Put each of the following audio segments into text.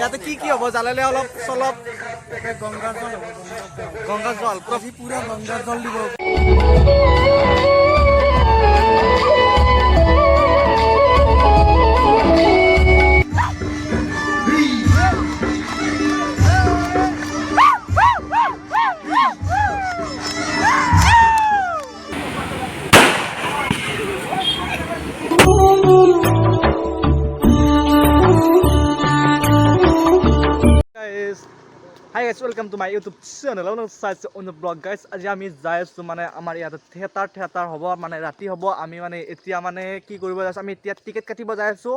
ইয়াতে কি হ'ব জানালে অলপ চলপ গংগাৰ জল পুৰা গংগাৰ জল দিব। Hi guys, welcome to my YouTube channel. On the blog guys, আজি আমি যাই আছো মানে আমাৰ ইয়াত থিয়েটাৰ হ'ব মানে ৰাতি হ'ব। আমি মানে এতিয়া মানে কি কৰিব যাই আছো, আমি এতিয়া টিকেট কাটিব যাই আছো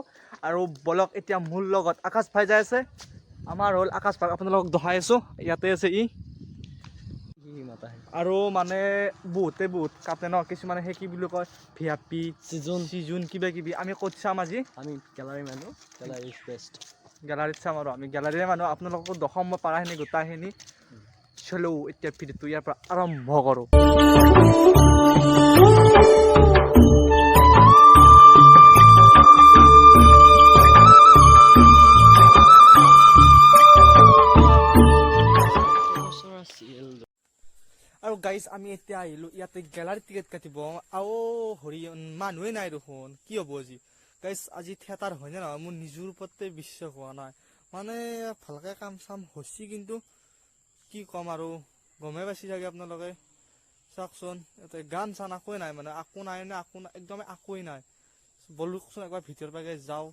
আৰু বলক এতিয়া মোৰ লগত আকাশ ভাই যাই আছে। আমাৰ হ'ল আকাশ ভাই, আপোনালোকক দেখাই আছো, ইয়াতে আছে ই। আৰু মানে বহুত কাটে ন, কিছুমানে সেই কি বুলি কয় ভিআইপি সিজন কিবা কিবি। আমি ক'ত চাম আজি? আমি গেলাৰী মানুহ, গেলাৰী বেষ্ট গেলাৰীত চাম আৰু আমি গেলাৰীৰে মানুহ। আপোনালোকক দশম পাৰাখিনি গোটাইখিনি চলো। এতিয়া ভিডিঅ'টো ইয়াৰ পৰা আৰম্ভ কৰোঁ। আৰু গাইজ আমি এতিয়া আহিলোঁ ইয়াতে গেলাৰীত টিকেট কাটিব আৰু হৰি মানুহে নাই দেখোন, কি হ'ব আজি? গাইজ আজি থিয়েটাৰ হয়নে নহয় মোৰ নিজৰ ওপৰতে বিশ্বাস হোৱা নাই। মানে ভালকৈ কাম চাম হৈছে কিন্তু কি ক'ম আৰু গমেই পাইছে চাগে আপোনালোকে। চাওকচোন ইয়াতে গান চান একোৱেই নাই, মানে একো নাই নে একদমেই একোৱেই নাই। বলকচোন একবাৰ ভিতৰৰ পৰা যাওঁ,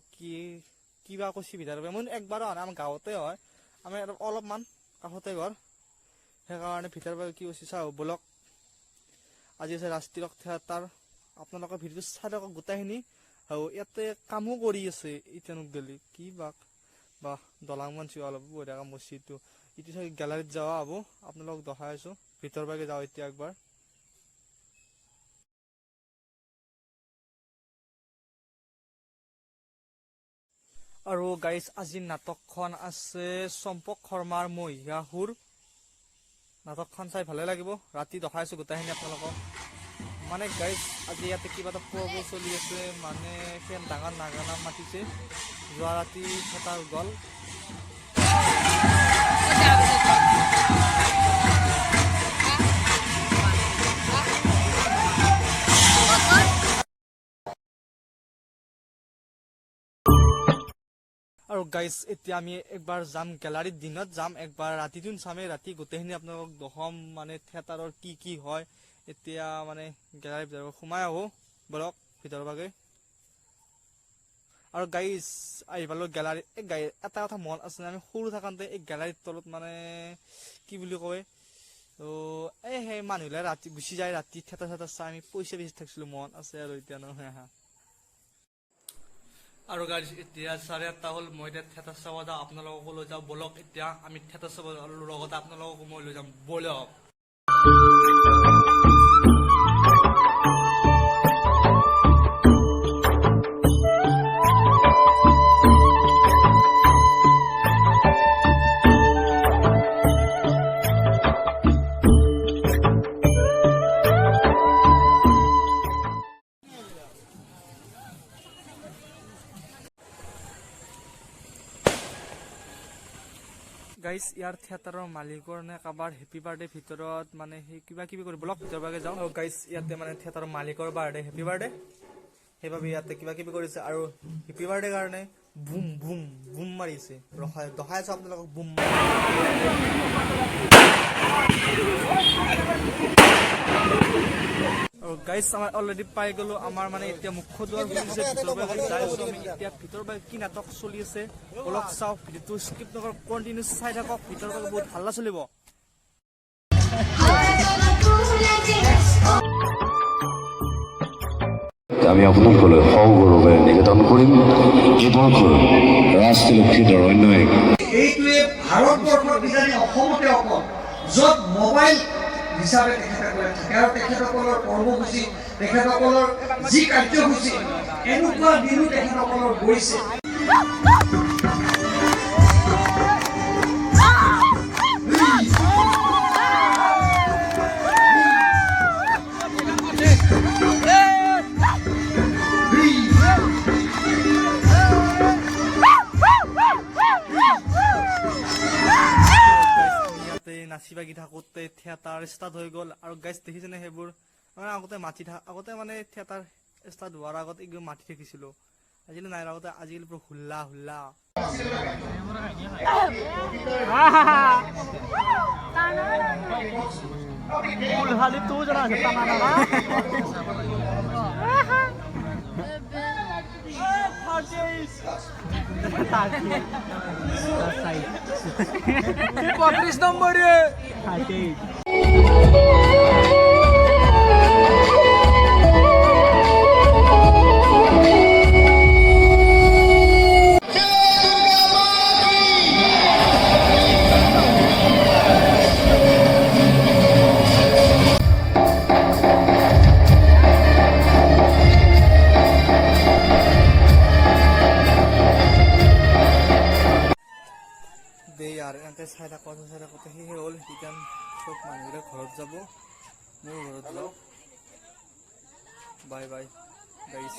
কিবা কৈছে ভিতৰৰ পৰা। মই একবাৰো অহা নাই, আমাৰ গাঁৱতে হয়, আমি অলপমান কাষতে ঘৰ, সেইকাৰণে ভিতৰৰ পৰা কি কৈছে চাওঁ বলক। আজি আছে ৰাজটিলক থিয়েটাৰ, আপোনালোকৰ ভিডিঅ'টো চাই থাকক গোটেইখিনি। আৰু ইয়াতে কামো কৰি আছে ইটানুক গেলি কি বা দলাং মান চিবা অলপ বঢ়িয়া মছজিদটো ইটো চাগে গেলাৰীত যোৱা হ'ব। আপোনালোকক দেখাই আছো, ভিতৰৰ পৰা যাওঁ এতিয়া একবাৰ। আৰু গাইজ আজি নাটকখন আছে চম্পক শৰ্মাৰ মহিয়াসুৰ। নাটকখন চাই ভালে লাগিব, ৰাতি দেখাই আছো গোটেইখিনি আপোনালোকক। মানে গাইজ আজি ইয়াতে কিবা এটা প্ৰগ্ৰেম চলি আছে, মানে সেই ডাঙৰ নাগানা মাতিছে। যোৱা ৰাতি থিয়েটাৰ গ'ল। আৰু গাইজ এতিয়া আমি একবাৰ যাম গেলাৰীত, দিনত যাম একবাৰ, ৰাতিটো চামেই। ৰাতি গোটেইখিনি আপোনালোকক দেখাম মানে থিয়েটাৰৰ কি হয়। এতিয়া মানে গেলাৰীত সোমাই আহোঁ বলক ভিতৰৰ পৰা। আৰু গাইজ আহি পালোঁ গেলাৰীত। এটা কথা মন আছে, আমি সৰু থাকোঁতে এই গেলাৰীৰ তলত মানে কি বুলি কয় সেই মানুহবিলাক ৰাতি গুচি যায়, ৰাতি থিয়েটাৰ চাই আমি পইচা বেছি থাকিছিলোঁ, মন আছে আৰু এতিয়া নহয়। আৰু গাইজ এতিয়া 8:30 হ'ল, মই এতিয়া থিয়েটাৰ চাব যাওঁ, আপোনালোককো লৈ যাওঁ বলক। এতিয়া আমি থিয়েটাৰ চাব লগতে আপোনালোককো মই লৈ যাম বলক। গাইজ ইয়াৰ থিয়েটাৰৰ মালিকৰ নে কাৰোবাৰ হেপী বাৰ্থডে ভিতৰত মানে সেই কিবা কিবি কৰি বলক ভিতৰৰ পৰা যাওঁ। আৰু গাইজ ইয়াতে মানে থিয়েটাৰৰ মালিকৰ বাৰ্থডে, হেপী বাৰ্থডে, সেইবাবে ইয়াতে কিবা কিবি কৰিছে। আৰু হেপী বাৰ্থডে কাৰণে বুম বুম বুম মাৰিছে, দেখাই আছো আপোনালোকক বুম। আৰু গাইজ আমাৰ অলৰেডি পাই গ'লো আমাৰ মানে এতিয়া মুখ্য দুৱাৰ খুলিছে, ভিতৰৰ পৰা যাই আছো আমি এতিয়া। ভিতৰৰ পৰা কি নাটক চলি আছে অলপ চাওক, ভিডিঅ'টো স্কিপ নকৰক, কণ্টিনিউ চাই থাকক, ভিতৰৰ পৰা বহুত ভাললা চলিব। আমি আপোনালোকলৈ সগৌৰৱে নিবেদন কৰিম এইবৰ্ষৰ ৰাজতিলক থিয়েটাৰ অন্য এক। এইটোৱে ভাৰতবৰ্ষৰ বিচাৰি অসমতে অকল য'ত মোবাইল হিচাপে তেখেতসকলে থাকে আৰু তেখেতসকলৰ কৰ্মসূচী, তেখেতসকলৰ যি কাৰ্যসূচী, এনেকুৱা দিনো তেখেতসকলৰ গৈছে। লাগি থাকোঁতে থিয়েটাৰ ষ্টাৰ্ট হৈ গ'ল আৰু গাইজ দেখিছেনে সেইবোৰ মানে আগতে আগতে মানে থিয়েটাৰ ষ্টাৰ্ট হোৱাৰ আগত একদম মাতি থাকিছিলোঁ আজিকালি নাই আগতে আজিকালি পুৰা হুল্লা হুল্লা Hali tu je lah tangan apa? Patris nomor ya. দে আৰু এনেকৈ চাই থাকোঁতে সেই হ'ল সেইকাৰণ চব মানুহবিলাক ঘৰত যাব মোৰ ঘৰত যাওঁ বাই বাই গাইছ